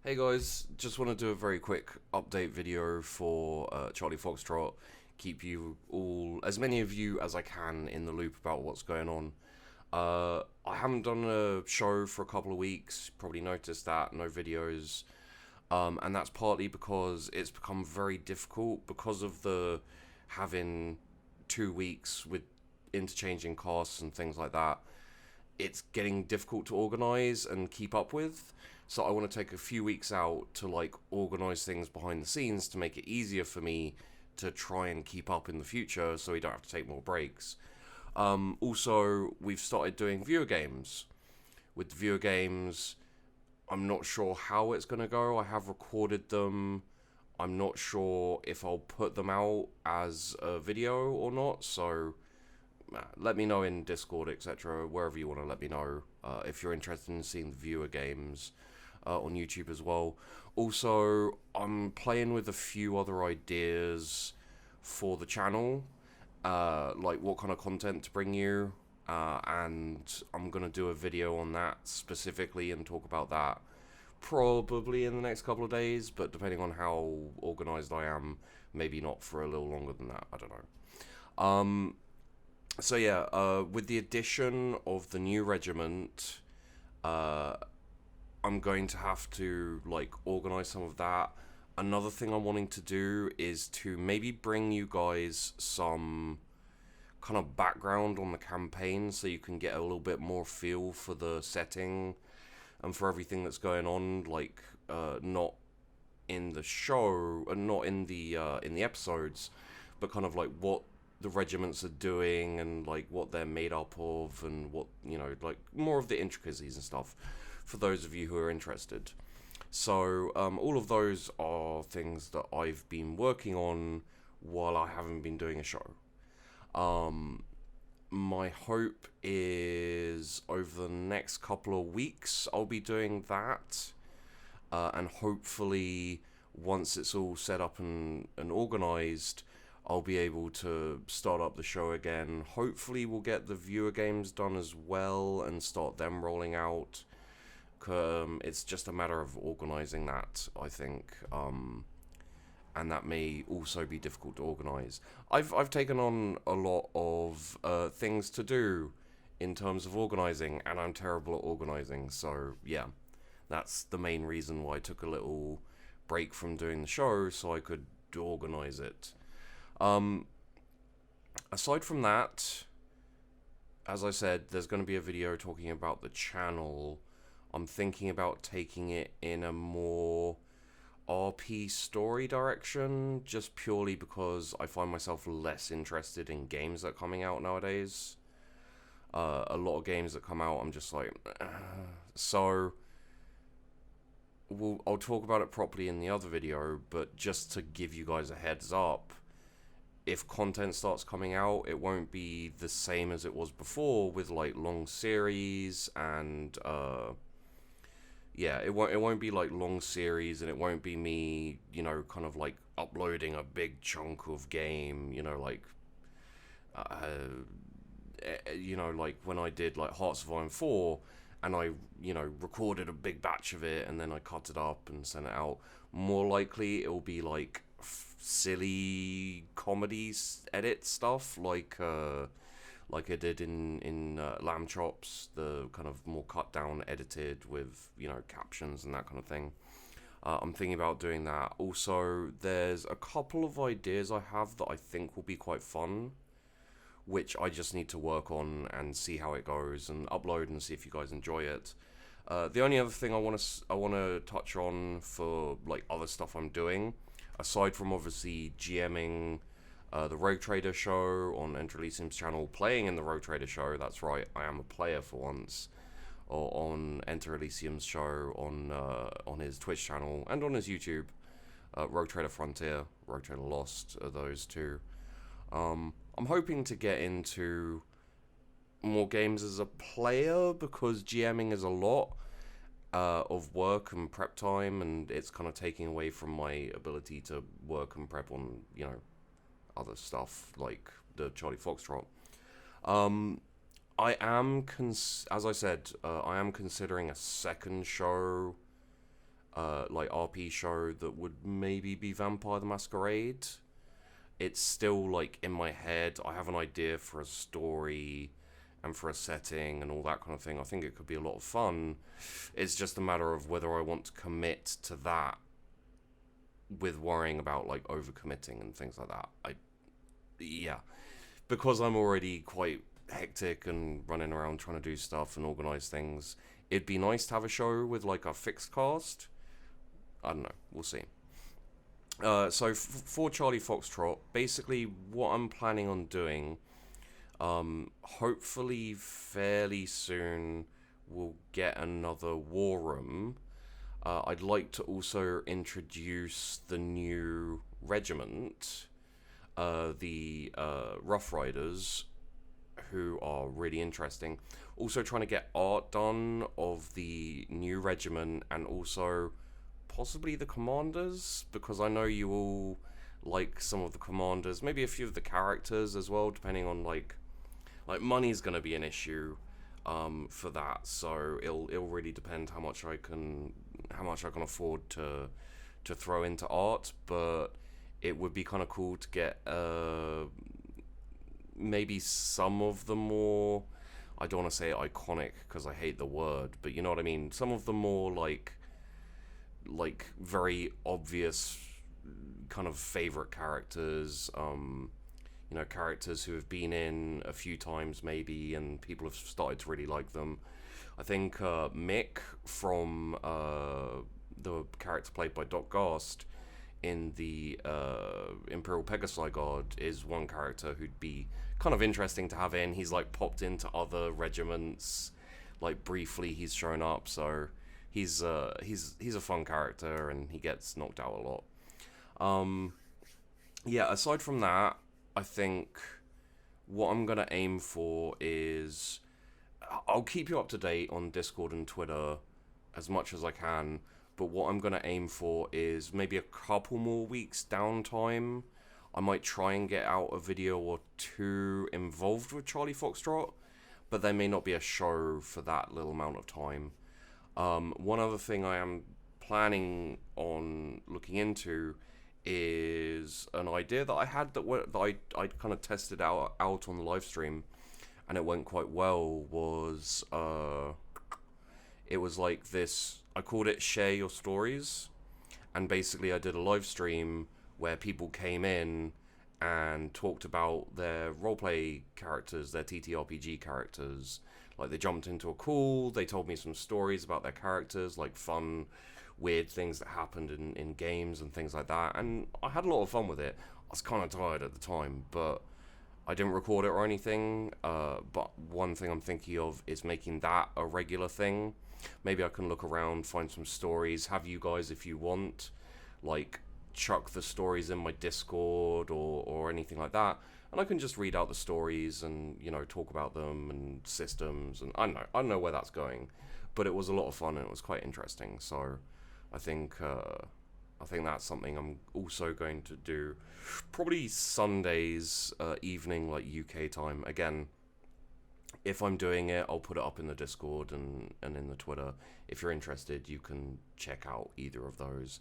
Hey guys, just want to do a very quick update video for Charlie Foxtrot. Keep you all, as many of you as I can, in the loop about what's going on. I haven't done a show for a couple of weeks, probably noticed that, no videos. And that's partly because it's become very difficult because of the having 2 weeks with interchanging costs and things like that. It's getting difficult to organize and keep up with. So I want to take a few weeks out to organize things behind the scenes to make it easier for me to try and keep up in the future so we don't have to take more breaks. Also, we've started doing viewer games. With the viewer games, I'm not sure how it's going to go. I have recorded them. I'm not sure if I'll put them out as a video or not, so let me know in Discord, etc., wherever you want to let me know if you're interested in seeing the viewer games on YouTube as well. Also, I'm playing with a few other ideas for the channel, like what kind of content to bring you, and I'm going to do a video on that specifically and talk about that probably in the next couple of days, but depending on how organized I am, maybe not for a little longer than that, I don't know. So yeah, with the addition of the new regiment, I'm going to have to organize some of that. Another thing I'm wanting to do is to maybe bring you guys some kind of background on the campaign so you can get a little bit more feel for the setting and for everything that's going on, not in the show and not in the episodes, but kind of what the regiments are doing and what they're made up of and what more of the intricacies and stuff for those of you who are interested. So all of those are things that I've been working on while I haven't been doing a show. My hope is over the next couple of weeks I'll be doing that, and hopefully once it's all set up and organized, I'll be able to start up the show again. Hopefully we'll get the viewer games done as well and start them rolling out. It's just a matter of organizing that, I think, and that may also be difficult to organize. I've taken on a lot of things to do in terms of organizing, and I'm terrible at organizing. So yeah, that's the main reason why I took a little break from doing the show so I could organize it. Aside from that, as I said, there's going to be a video talking about the channel. I'm thinking about taking it in a more RP story direction, just purely because I find myself less interested in games that are coming out nowadays. A lot of games that come out, I'm just like, so I'll talk about it properly in the other video, but just to give you guys a heads up, if content starts coming out, it won't be the same as it was before with long series and yeah, it won't be long series, and it won't be me, kind of uploading a big chunk of game, when I did Hearts of Iron 4, and I, recorded a big batch of it, and then I cut it up and sent it out. More likely, it'll be silly comedy edit stuff, like I did in Lamb Chops, the kind of more cut down, edited with captions and that kind of thing. I'm thinking about doing that. Also, there's a couple of ideas I have that I think will be quite fun, which I just need to work on and see how it goes and upload and see if you guys enjoy it. The only other thing I want to touch on for other stuff I'm doing, aside from obviously GMing the Rogue Trader show on Enter Elysium's channel, playing in the Rogue Trader show, that's right, I am a player for once, or on Enter Elysium's show on his Twitch channel and on his YouTube. Rogue Trader Frontier, Rogue Trader Lost are those two. I'm hoping to get into more games as a player, because GMing is a lot of work and prep time, and it's kind of taking away from my ability to work and prep on, other stuff like the Charlie Foxtrot. I am, as I said, I am considering a second show like RP show that would maybe be Vampire the Masquerade. It's still like in my head. I have an idea for a story and for a setting and all that kind of thing. I think it could be a lot of fun. It's just a matter of whether I want to commit to that with worrying about like overcommitting and things like that. Yeah, because I'm already quite hectic and running around trying to do stuff and organize things. It'd be nice to have a show with like a fixed cast. I don't know. We'll see. So for Charlie Foxtrot, basically what I'm planning on doing, hopefully fairly soon, we'll get another war room. I'd like to also introduce the new regiment, the Rough Riders, who are really interesting. Also trying to get art done of the new regiment and also possibly the commanders, because I know you all like some of the commanders, maybe a few of the characters as well, depending on like money's going to be an issue for that, so it'll really depend how much I can afford to throw into art. But it would be kind of cool to get maybe some of the more, I don't want to say iconic because I hate the word, but you know what I mean, some of the more like very obvious kind of favorite characters, you know, characters who have been in a few times maybe and people have started to really like them. I think Mick from the character played by Doc Gast in the Imperial Guard is one character who'd be kind of interesting to have in. He's like popped into other regiments, like briefly he's shown up, so he's a fun character and he gets knocked out a lot. Yeah, aside from that, I think what I'm gonna aim for is I'll keep you up to date on Discord and Twitter as much as I can, but what I'm gonna aim for is maybe a couple more weeks downtime. I might try and get out a video or two involved with Charlie Foxtrot, but there may not be a show for that little amount of time. One other thing I am planning on looking into is an idea that I had that I kind of tested out on the live stream, and it went quite well. It was like this. I called it Share Your Stories, and basically I did a live stream where people came in and talked about their roleplay characters, their TTRPG characters. Like they jumped into a call, they told me some stories about their characters, like fun, weird things that happened in games and things like that. And I had a lot of fun with it. I was kind of tired at the time, but I didn't record it or anything. But one thing I'm thinking of is making that a regular thing. Maybe I can look around, find some stories, have you guys, if you want, like chuck the stories in my Discord or anything like that, and I can just read out the stories and, you know, talk about them and systems, and I don't know where that's going, but it was a lot of fun and it was quite interesting. So I think that's something I'm also going to do probably Sundays evening, like UK time. Again, if I'm doing it, I'll put it up in the Discord and in the Twitter. If you're interested, you can check out either of those,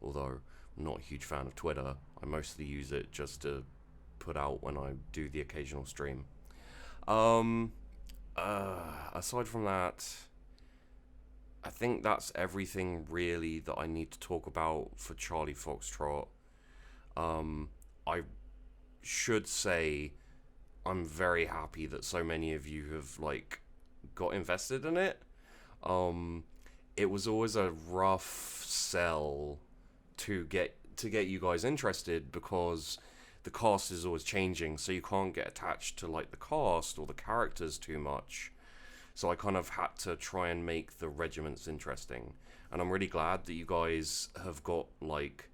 although I'm not a huge fan of Twitter. I mostly use it just to put out when I do the occasional stream. Aside from that, I think that's everything really that I need to talk about for Charlie Foxtrot. I should say I'm very happy that so many of you have like got invested in it. It was always a rough sell to get you guys interested because the cast is always changing, so you can't get attached to like the cast or the characters too much. So I kind of had to try and make the regiments interesting, and I'm really glad that you guys have got like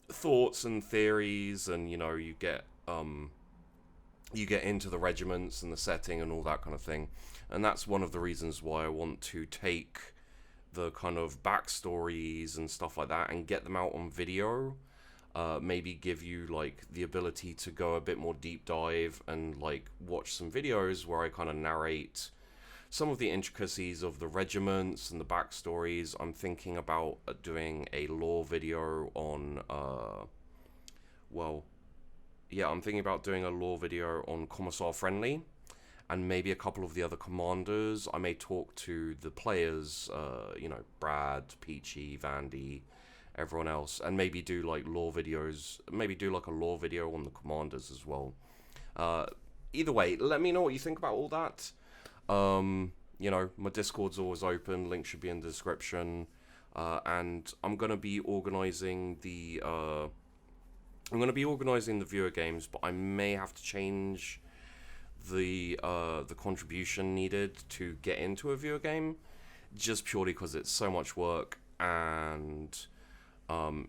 thoughts and theories, and you know, you get into the regiments and the setting and all that kind of thing. And that's one of the reasons why I want to take the kind of backstories and stuff like that and get them out on video. Maybe give you like the ability to go a bit more deep dive and like watch some videos where I kind of narrate some of the intricacies of the regiments and the backstories. I'm thinking about doing a lore video on, I'm thinking about doing a lore video on Commissar Friendly, and maybe a couple of the other commanders. I may talk to the players, Brad, Peachy, Vandy, everyone else, and maybe do like lore videos, maybe do like a lore video on the commanders as well. Either way, let me know what you think about all that. My Discord's always open, link should be in the description, and I'm going to be organizing the viewer games, but I may have to change the contribution needed to get into a viewer game, just purely because it's so much work, and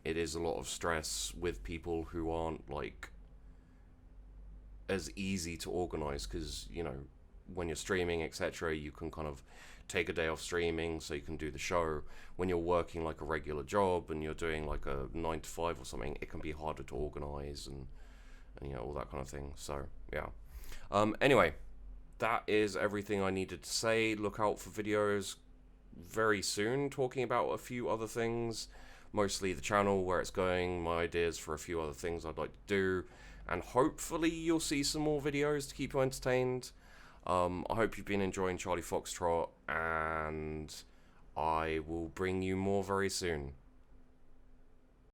it is a lot of stress with people who aren't like as easy to organize, because when you're streaming, etc., you can kind of take a day off streaming so you can do the show. When you're working like a regular job and you're doing like a 9 to 5 or something, it can be harder to organize and all that kind of thing. So yeah. Anyway, that is everything I needed to say. Look out for videos very soon talking about a few other things, mostly the channel, where it's going, my ideas for a few other things I'd like to do, and hopefully you'll see some more videos to keep you entertained. I hope you've been enjoying Charlie Foxtrot, and I will bring you more very soon.